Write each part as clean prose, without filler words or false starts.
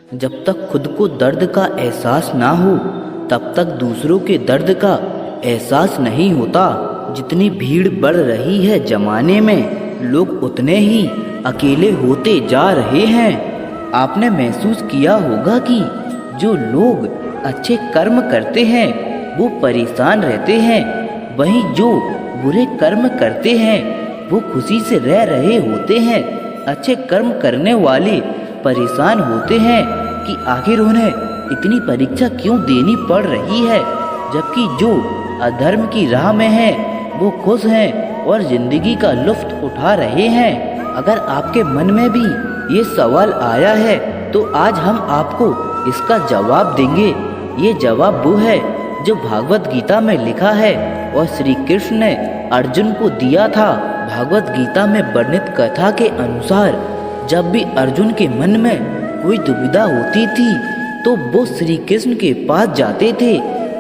जब तक खुद को दर्द का एहसास ना हो तब तक दूसरों के दर्द का एहसास नहीं होता। जितनी भीड़ बढ़ रही है जमाने में, लोग उतने ही अकेले होते जा रहे हैं। आपने महसूस किया होगा कि जो लोग अच्छे कर्म करते हैं वो परेशान रहते हैं, वहीं जो बुरे कर्म करते हैं वो खुशी से रह रहे होते हैं। अच्छे कर्म करने वाले परेशान होते हैं कि आखिर उन्हें इतनी परीक्षा क्यों देनी पड़ रही है, जबकि जो अधर्म की राह में हैं वो खुश हैं और जिंदगी का लुत्फ उठा रहे हैं। अगर आपके मन में भी ये सवाल आया है तो आज हम आपको इसका जवाब देंगे। ये जवाब वो है जो भागवत गीता में लिखा है और श्री कृष्ण ने अर्जुन को दिया था। भागवत गीता में वर्णित कथा के अनुसार जब भी अर्जुन के मन में कोई दुविधा होती थी तो वो श्री कृष्ण के पास जाते थे।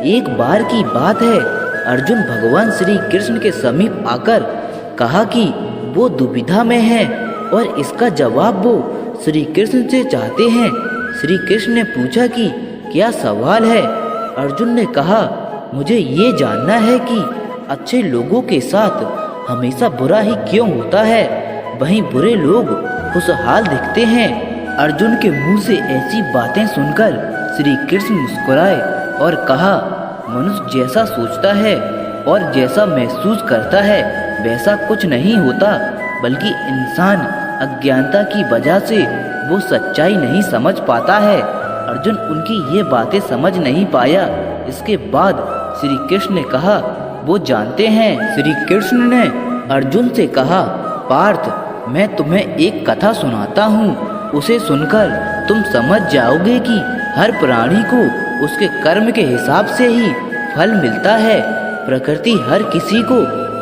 एक बार की बात है, अर्जुन भगवान श्री कृष्ण के समीप आकर कहा कि वो दुविधा में है और इसका जवाब वो श्री कृष्ण से चाहते हैं। श्री कृष्ण ने पूछा कि क्या सवाल है? अर्जुन ने कहा, मुझे ये जानना है कि अच्छे लोगों के साथ हमेशा बुरा ही क्यों होता है, वहीं बुरे लोग खुशहाल दिखते हैं। अर्जुन के मुंह से ऐसी बातें सुनकर श्री कृष्ण मुस्कुराए और कहा, मनुष्य जैसा सोचता है और जैसा महसूस करता है वैसा कुछ नहीं होता, बल्कि इंसान अज्ञानता की वजह से वो सच्चाई नहीं समझ पाता है। अर्जुन उनकी ये बातें समझ नहीं पाया। इसके बाद श्री कृष्ण ने कहा, वो जानते हैं। श्री कृष्ण ने अर्जुन से कहा, पार्थ, मैं तुम्हें एक कथा सुनाता हूँ, उसे सुनकर तुम समझ जाओगे कि हर प्राणी को उसके कर्म के हिसाब से ही फल मिलता है। प्रकृति हर किसी को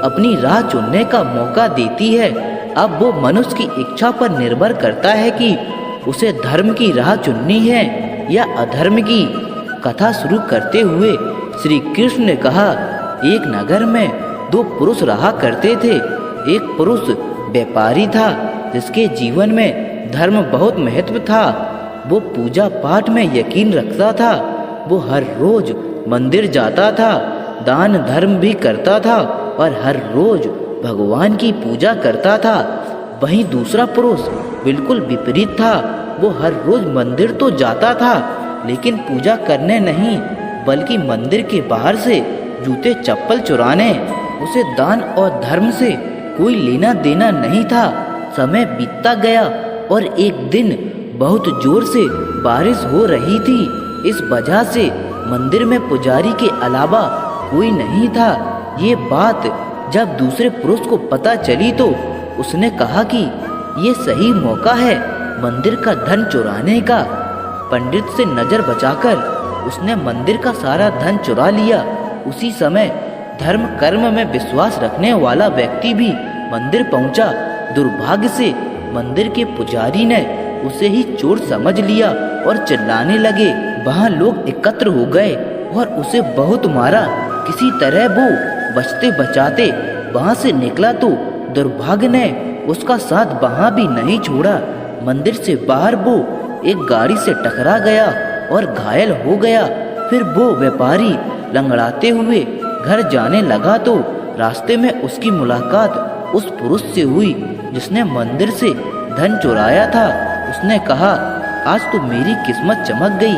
अपनी राह चुनने का मौका देती है। अब वो मनुष्य की इच्छा पर निर्भर करता है कि उसे धर्म की राह चुननी है या अधर्म की। कथा शुरू करते हुए श्री कृष्ण ने कहा, एक नगर में दो पुरुष रहा करते थे। एक पुरुष व्यापारी था जिसके जीवन में धर्म बहुत महत्व था। वो पूजा पाठ में यकीन रखता था। वो हर रोज मंदिर जाता था, दान धर्म भी करता था और हर रोज भगवान की पूजा करता था। वहीं दूसरा पुरुष बिल्कुल विपरीत था। वो हर रोज मंदिर तो जाता था लेकिन पूजा करने नहीं, बल्कि मंदिर के बाहर से जूते चप्पल चुराने। उसे दान और धर्म से कोई लेना देना नहीं था। समय बीतता गया और एक दिन बहुत जोर से बारिश हो रही थी। इस वजह से मंदिर में पुजारी के अलावा कोई नहीं था। ये बात जब दूसरे पुरुष को पता चली तो उसने कहा कि ये सही मौका है मंदिर का धन चुराने का। पंडित से नजर बचाकर उसने मंदिर का सारा धन चुरा लिया। उसी समय धर्म कर्म में विश्वास रखने वाला व्यक्ति भी मंदिर पहुंचा। दुर्भाग्य से मंदिर के पुजारी ने उसे ही चोर समझ लिया और चिल्लाने लगे। वहां लोग एकत्र हो गए और उसे बहुत मारा। किसी तरह वो बचते बचाते वहां से निकला तो दुर्भाग्य ने उसका साथ वहां भी नहीं छोड़ा। मंदिर से बाहर वो एक गाड़ी से टकरा गया और घायल हो गया। फिर वो व्यापारी लंगड़ाते हुए घर जाने लगा तो रास्ते में उसकी मुलाकात उस पुरुष से हुई जिसने मंदिर से धन चुराया था। उसने कहा, आज तो मेरी किस्मत चमक गई,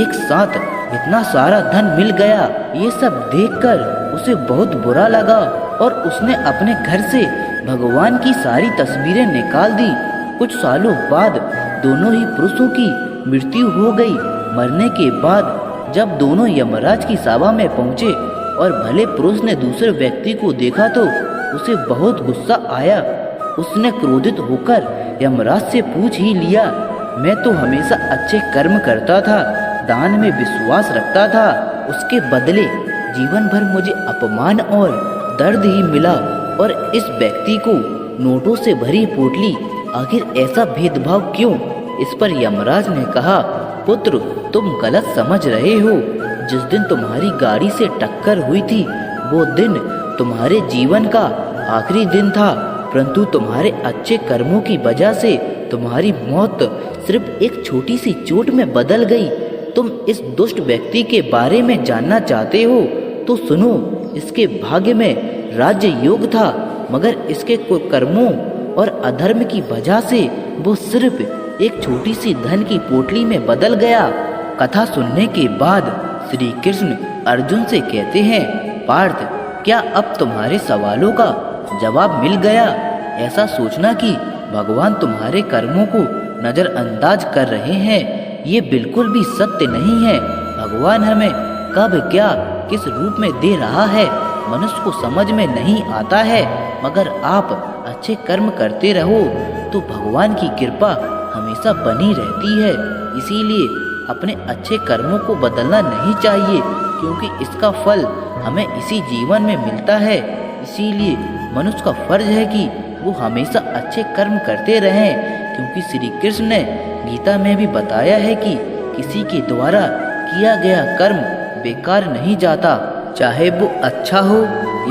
एक साथ इतना सारा धन मिल गया। ये सब देखकर उसे बहुत बुरा लगा और उसने अपने घर से भगवान की सारी तस्वीरें निकाल दी। कुछ सालों बाद दोनों ही पुरुषों की मृत्यु हो गई। मरने के बाद जब दोनों यमराज की सभा में पहुंचे और भले पुरुष ने दूसरे व्यक्ति को देखा तो उसे बहुत गुस्सा आया। उसने क्रोधित होकर यमराज से पूछ ही लिया, मैं तो हमेशा अच्छे कर्म करता था, दान में विश्वास रखता था, उसके बदले जीवन भर मुझे अपमान और दर्द ही मिला। और इस व्यक्ति को नोटों से भरी पोटली, आखिर ऐसा भेदभाव क्यों? इस पर यमराज ने कहा, पुत्र, तुम गलत समझ रहे हो। जिस दिन तुम्हारी गाड़ी से टक्कर हुई थी वो दिन तुम्हारे जीवन का आखिरी दिन था, परंतु तुम्हारे अच्छे कर्मों की वजह से तुम्हारी मौत सिर्फ एक छोटी सी चोट में बदल गई। तुम इस दुष्ट व्यक्ति के बारे में जानना चाहते हो तो सुनो। इसके भाग्य में राज्य योग था, मगर इसके कर्मों और अधर्म की वजह से वो सिर्फ एक छोटी सी धन की पोटली में बदल गया। कथा सुनने के बाद श्री कृष्ण अर्जुन से कहते हैं, पार्थ, क्या अब तुम्हारे सवालों का जवाब मिल गया? ऐसा सोचना कि भगवान तुम्हारे कर्मों को नजरअंदाज कर रहे हैं, ये बिल्कुल भी सत्य नहीं है। भगवान हमें कब क्या किस रूप में दे रहा है मनुष्य को समझ में नहीं आता है, मगर आप अच्छे कर्म करते रहो तो भगवान की कृपा हमेशा बनी रहती है। इसीलिए अपने अच्छे कर्मों को बदलना नहीं चाहिए, क्योंकि इसका फल हमें इसी जीवन में मिलता है। इसीलिए मनुष्य का फर्ज है कि वो हमेशा अच्छे कर्म करते रहें, क्योंकि श्री कृष्ण ने गीता में भी बताया है कि किसी के द्वारा किया गया कर्म बेकार नहीं जाता, चाहे वो अच्छा हो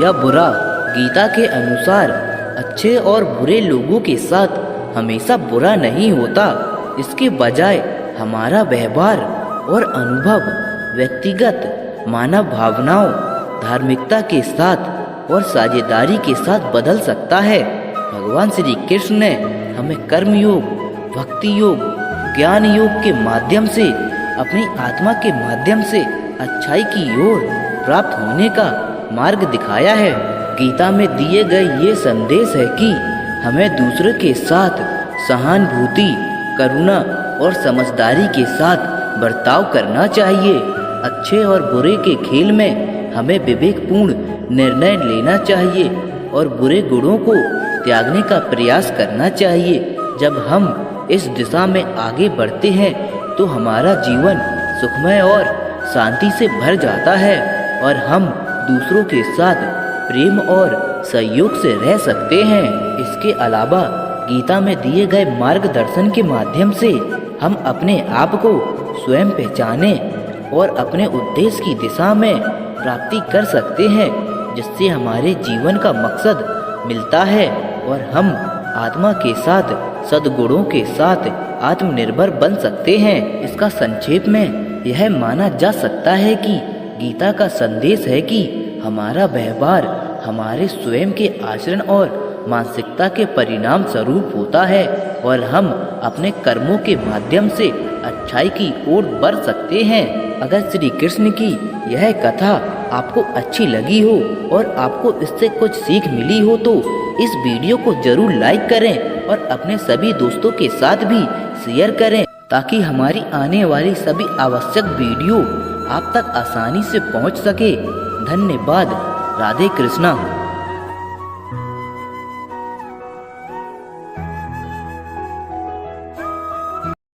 या बुरा। गीता के अनुसार अच्छे और बुरे लोगों के साथ हमेशा बुरा नहीं होता। इसके बजाय हमारा व्यवहार और अनुभव व्यक्तिगत मानव भावनाओं, धार्मिकता के साथ और साझेदारी के साथ बदल सकता है। भगवान श्री कृष्ण ने हमें कर्म योग, भक्ति योग, ज्ञान योग के माध्यम से, अपनी आत्मा के माध्यम से अच्छाई की ओर प्राप्त होने का मार्ग दिखाया है। गीता में दिए गए ये संदेश है कि हमें दूसरों के साथ सहानुभूति, करुणा और समझदारी के साथ बर्ताव करना चाहिए। अच्छे और बुरे के खेल में हमें विवेकपूर्ण निर्णय लेना चाहिए और बुरे गुणों को त्यागने का प्रयास करना चाहिए। जब हम इस दिशा में आगे बढ़ते हैं तो हमारा जीवन सुखमय और शांति से भर जाता है और हम दूसरों के साथ प्रेम और सहयोग से रह सकते हैं। इसके अलावा गीता में दिए गए मार्गदर्शन के माध्यम से हम अपने आप को स्वयं पहचाने और अपने उद्देश्य की दिशा में प्राप्ति कर सकते हैं, जिससे हमारे जीवन का मकसद मिलता है और हम आत्मा के साथ सद्गुणों के साथ आत्मनिर्भर बन सकते हैं। इसका संक्षेप में यह माना जा सकता है कि गीता का संदेश है कि हमारा व्यवहार हमारे स्वयं के आचरण और मानसिकता के परिणाम स्वरूप होता है और हम अपने कर्मों के माध्यम से अच्छाई की ओर बढ़ सकते हैं। अगर श्री कृष्ण की यह कथा आपको अच्छी लगी हो और आपको इससे कुछ सीख मिली हो तो इस वीडियो को जरूर लाइक करें और अपने सभी दोस्तों के साथ भी शेयर करें, ताकि हमारी आने वाली सभी आवश्यक वीडियो आप तक आसानी से पहुंच सके। धन्यवाद। राधे कृष्णा।